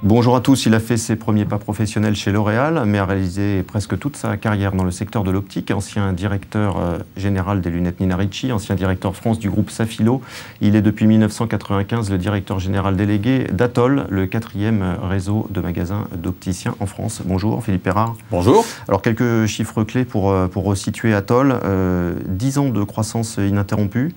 Bonjour à tous, il a fait ses premiers pas professionnels chez L'Oréal, mais a réalisé presque toute sa carrière dans le secteur de l'optique. Ancien directeur général des lunettes Nina Ricci, ancien directeur France du groupe Safilo. Il est depuis 1995 le directeur général délégué d'Atoll, le 4e réseau de magasins d'opticiens en France. Bonjour Philippe Perrard. Bonjour. Alors quelques chiffres clés pour resituer Atoll. 10 ans de croissance ininterrompue.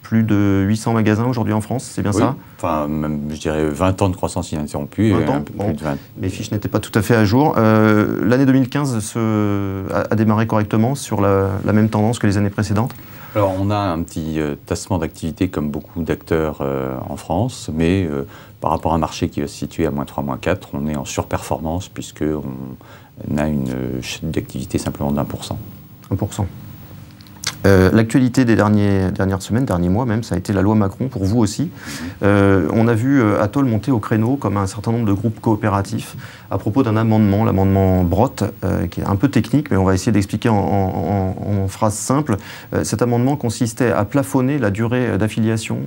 Plus de 800 magasins aujourd'hui en France, c'est bien ça? Enfin, même, je dirais 20 ans de croissance ininterrompue. 20 ans, un peu plus de 20. Mes fiches n'étaient pas tout à fait à jour. L'année 2015 a démarré correctement sur la même tendance que les années précédentes? Alors, on a un petit tassement d'activité comme beaucoup d'acteurs en France, mais par rapport à un marché qui va se situer à -3, -4, on est en surperformance puisqu'on a une chute d'activité simplement d'1%. 1%. L'actualité des dernières semaines, derniers mois même, ça a été la loi Macron, pour vous aussi. On a vu Atoll monter au créneau, comme un certain nombre de groupes coopératifs, à propos d'un amendement, l'amendement Brotte, qui est un peu technique, mais on va essayer d'expliquer en phrases simples. Cet amendement consistait à plafonner la durée d'affiliation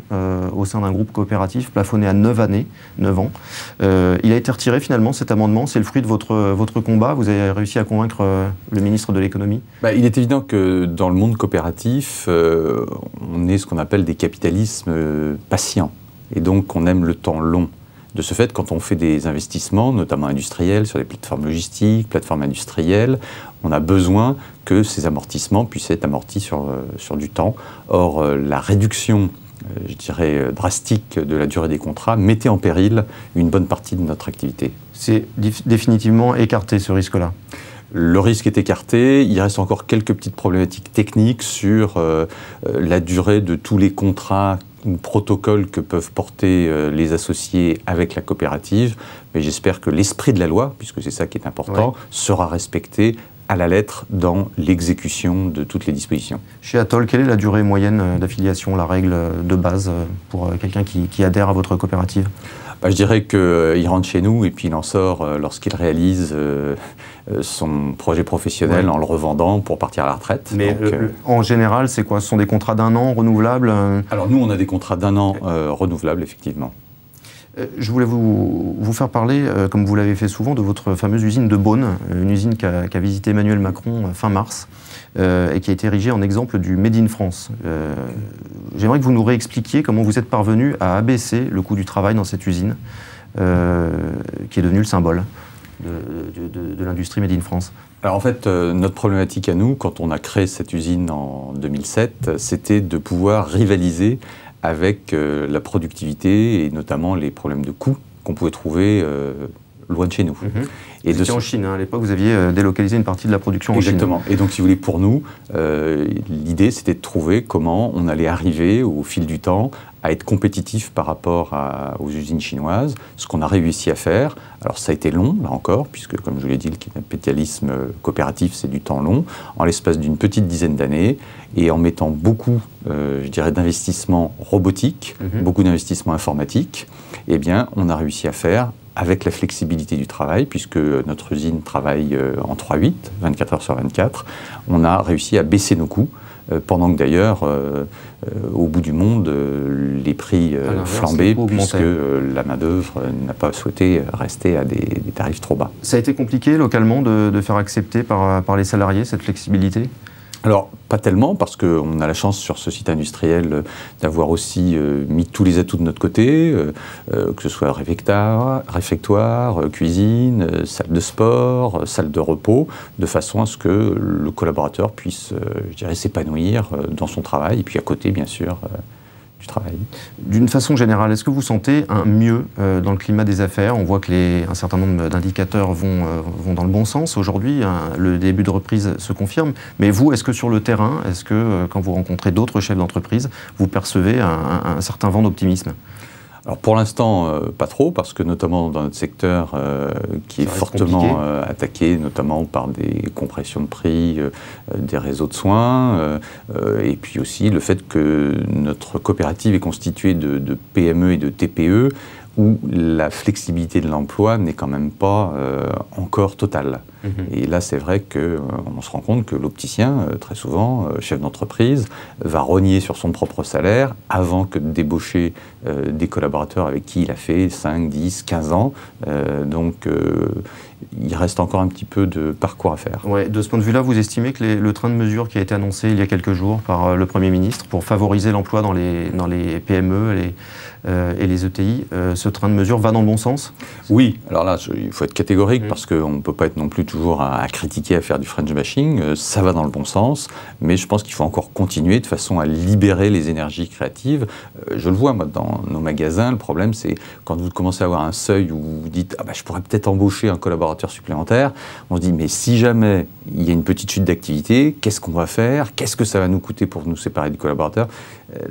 au sein d'un groupe coopératif, plafonné à 9 années, 9 ans. Il a été retiré finalement, cet amendement. C'est le fruit de votre combat. Vous avez réussi à convaincre le ministre de l'économie? Il est évident que dans le monde coopératif, on est ce qu'on appelle des capitalismes patients. Et donc, on aime le temps long. De ce fait, quand on fait des investissements, notamment industriels, sur des plateformes logistiques, plateformes industrielles, on a besoin que ces amortissements puissent être amortis sur du temps. Or, la réduction, je dirais, drastique de la durée des contrats mettait en péril une bonne partie de notre activité. C'est définitivement écarté, ce risque-là? Le risque est écarté. Il reste encore quelques petites problématiques techniques sur la durée de tous les contrats ou protocoles que peuvent porter les associés avec la coopérative. Mais j'espère que l'esprit de la loi, puisque c'est ça qui est important, sera respecté à la lettre dans l'exécution de toutes les dispositions. Chez Atoll, quelle est la durée moyenne d'affiliation, la règle de base pour quelqu'un qui adhère à votre coopérative? Je dirais qu'il rentre chez nous et puis il en sort lorsqu'il réalise son projet professionnel en le revendant pour partir à la retraite. Mais donc, en général, c'est quoi? Ce sont des contrats d'1 an renouvelables? Alors nous, on a des contrats d'1 an renouvelables, effectivement. Je voulais vous faire parler, comme vous l'avez fait souvent, de votre fameuse usine de Beaune, une usine qu'a visité Emmanuel Macron fin mars, et qui a été érigée en exemple du Made in France. J'aimerais que vous nous réexpliquiez comment vous êtes parvenu à abaisser le coût du travail dans cette usine, qui est devenue le symbole de l'industrie Made in France. Alors en fait, notre problématique à nous, quand on a créé cette usine en 2007, c'était de pouvoir rivaliser avec la productivité et notamment les problèmes de coûts qu'on pouvait trouver loin de chez nous. Et c'était en Chine, à l'époque vous aviez délocalisé une partie de la production en Chine. Exactement. Et donc si vous voulez, pour nous, l'idée c'était de trouver comment on allait arriver au fil du temps à être compétitif par rapport aux usines chinoises, ce qu'on a réussi à faire. Alors ça a été long, là encore, puisque comme je vous l'ai dit, le capitalisme coopératif c'est du temps long, en l'espace d'une petite dizaine d'années, et en mettant beaucoup, je dirais, d'investissements robotiques, beaucoup d'investissements informatiques, eh bien on a réussi à faire avec la flexibilité du travail, puisque notre usine travaille en 3/8, 24 heures sur 24, on a réussi à baisser nos coûts, pendant que d'ailleurs, au bout du monde, les prix flambaient, puisque la main-d'œuvre n'a pas souhaité rester à des tarifs trop bas. Ça a été compliqué localement de faire accepter par les salariés cette flexibilité? Alors, pas tellement, parce qu'on a la chance sur ce site industriel d'avoir aussi mis tous les atouts de notre côté, que ce soit réfectoire, cuisine, salle de sport, salle de repos, de façon à ce que le collaborateur puisse, je dirais, s'épanouir dans son travail, et puis à côté, bien sûr, du travail. D'une façon générale, est-ce que vous sentez un mieux dans le climat des affaires? On voit que un certain nombre d'indicateurs vont dans le bon sens aujourd'hui, le début de reprise se confirme, mais vous, est-ce que sur le terrain, est-ce que quand vous rencontrez d'autres chefs d'entreprise, vous percevez un certain vent d'optimisme? Alors pour l'instant, pas trop, parce que notamment dans notre secteur qui est fortement attaqué, notamment par des compressions de prix, des réseaux de soins, et puis aussi le fait que notre coopérative est constituée de PME et de TPE, où la flexibilité de l'emploi n'est quand même pas encore totale. Et là, c'est vrai qu'on se rend compte que l'opticien, très souvent, chef d'entreprise, va rogner sur son propre salaire avant que de débaucher des collaborateurs avec qui il a fait 5, 10, 15 ans. Donc, il reste encore un petit peu de parcours à faire. Ouais, de ce point de vue-là, vous estimez que le train de mesures qui a été annoncé il y a quelques jours par le Premier ministre pour favoriser l'emploi dans les PME et les ETI, ce train de mesures va dans le bon sens? Oui, alors là, il faut être catégorique parce qu'on ne peut pas être non plus toujours à critiquer, à faire du French bashing. Ça va dans le bon sens, mais je pense qu'il faut encore continuer de façon à libérer les énergies créatives. Je le vois, moi, dans nos magasins, le problème, c'est quand vous commencez à avoir un seuil où vous dites « Ah bah, je pourrais peut-être embaucher un collaborateur supplémentaire », on se dit « Mais si jamais il y a une petite chute d'activité, qu'est-ce qu'on va faire? Qu'est-ce que ça va nous coûter pour nous séparer du collaborateur ?»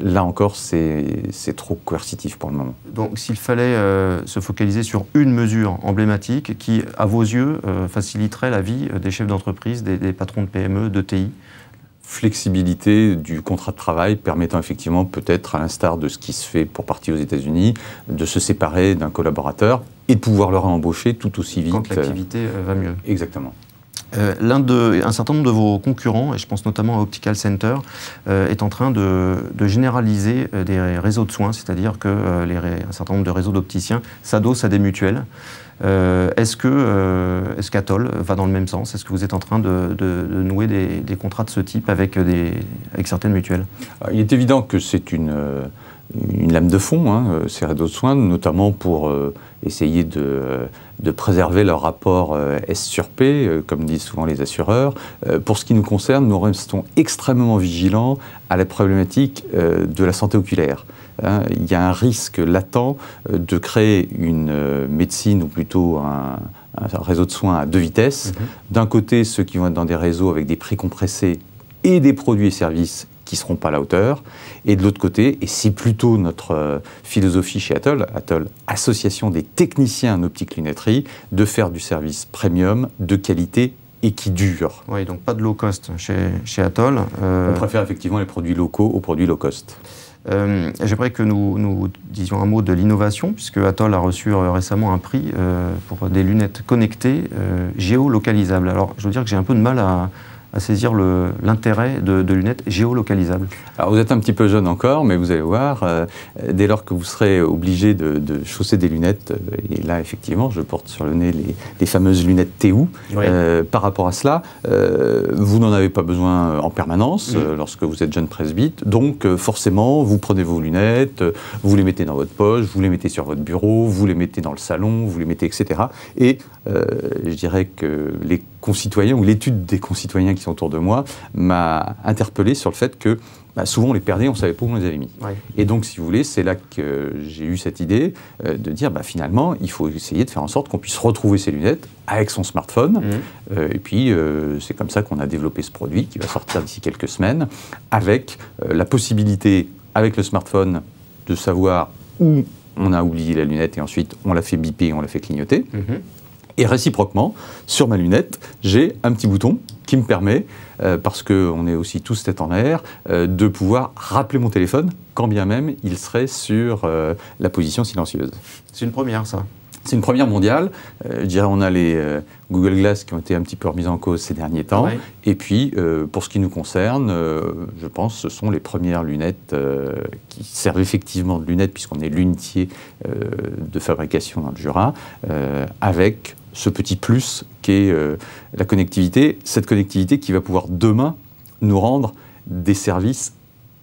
Là encore, c'est trop coercitif pour le moment. Donc, s'il fallait se focaliser sur une mesure emblématique qui, à vos yeux, faciliterait la vie des chefs d'entreprise, des patrons de PME, d'ETI? Flexibilité du contrat de travail permettant effectivement, peut-être à l'instar de ce qui se fait pour partie aux États-Unis, de se séparer d'un collaborateur et de pouvoir le réembaucher tout aussi vite. Quand l'activité va mieux. Exactement. Un certain nombre de vos concurrents, et je pense notamment à Optical Center, est en train de généraliser des réseaux de soins, c'est-à-dire que un certain nombre de réseaux d'opticiens s'adossent à des mutuelles. Est-ce qu'Atoll va dans le même sens? Est-ce que vous êtes en train de nouer des contrats de ce type avec certaines mutuelles? Il est évident que c'est une lame de fond, ces réseaux de soins, notamment pour essayer de préserver leur rapport S sur P, comme disent souvent les assureurs. Pour ce qui nous concerne, nous restons extrêmement vigilants à la problématique de la santé oculaire. Il y a un risque latent de créer une médecine, ou plutôt un réseau de soins à deux vitesses. D'un côté, ceux qui vont être dans des réseaux avec des prix compressés et des produits et services qui ne seront pas à la hauteur, et de l'autre côté, et c'est plutôt notre philosophie chez Atoll, association des techniciens en optique lunetterie, de faire du service premium, de qualité et qui dure. Oui, donc pas de low cost chez Atoll. On préfère effectivement les produits locaux aux produits low cost. J'aimerais que nous disions un mot de l'innovation, puisque Atoll a reçu récemment un prix pour des lunettes connectées géolocalisables. Alors, je veux dire que j'ai un peu de mal à saisir l'intérêt de lunettes géolocalisables. Alors vous êtes un petit peu jeune encore, mais vous allez voir, dès lors que vous serez obligé de chausser des lunettes, et là effectivement je porte sur le nez les fameuses lunettes TU, oui. Par rapport à cela, vous n'en avez pas besoin en permanence lorsque vous êtes jeune presbyte, donc forcément vous prenez vos lunettes, vous les mettez dans votre poche, vous les mettez sur votre bureau, vous les mettez dans le salon, vous les mettez etc. Et je dirais que les concitoyens, ou l'étude des concitoyens qui sont autour de moi, m'a interpellé sur le fait que souvent on les perdait, on ne savait pas où on les avait mis. Ouais. Et donc, si vous voulez, c'est là que j'ai eu cette idée de dire, finalement, il faut essayer de faire en sorte qu'on puisse retrouver ses lunettes avec son smartphone. Et puis, c'est comme ça qu'on a développé ce produit qui va sortir d'ici quelques semaines, avec la possibilité, avec le smartphone, de savoir où on a oublié la lunette et ensuite on l'a fait biper, on l'a fait clignoter. Et réciproquement, sur ma lunette, j'ai un petit bouton qui me permet, parce qu'on est aussi tous tête en l'air, de pouvoir rappeler mon téléphone, quand bien même il serait sur la position silencieuse. C'est une première, ça. C'est une première mondiale. Je dirais, on a les Google Glass qui ont été un petit peu remis en cause ces derniers temps. Ouais. Et puis, pour ce qui nous concerne, je pense que ce sont les premières lunettes qui servent effectivement de lunettes, puisqu'on est lunetier de fabrication dans le Jura, avec ce petit plus qu'est la connectivité, cette connectivité qui va pouvoir demain nous rendre des services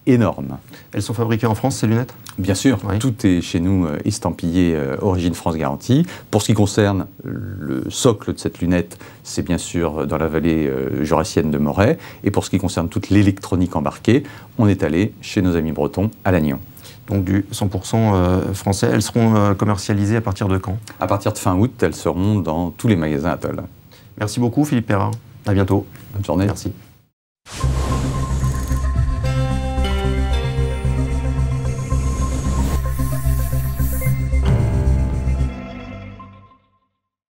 énormes. Elles sont fabriquées en France, ces lunettes? Bien sûr, oui. Tout est chez nous estampillé Origine France Garantie. Pour ce qui concerne le socle de cette lunette, c'est bien sûr dans la vallée jurassienne de Moret. Et pour ce qui concerne toute l'électronique embarquée, on est allé chez nos amis bretons à Lannion. Donc du 100% français. Elles seront commercialisées à partir de quand? À partir de fin août, elles seront dans tous les magasins Atoll. Merci beaucoup Philippe Perrin. À bientôt. Bonne journée. Merci.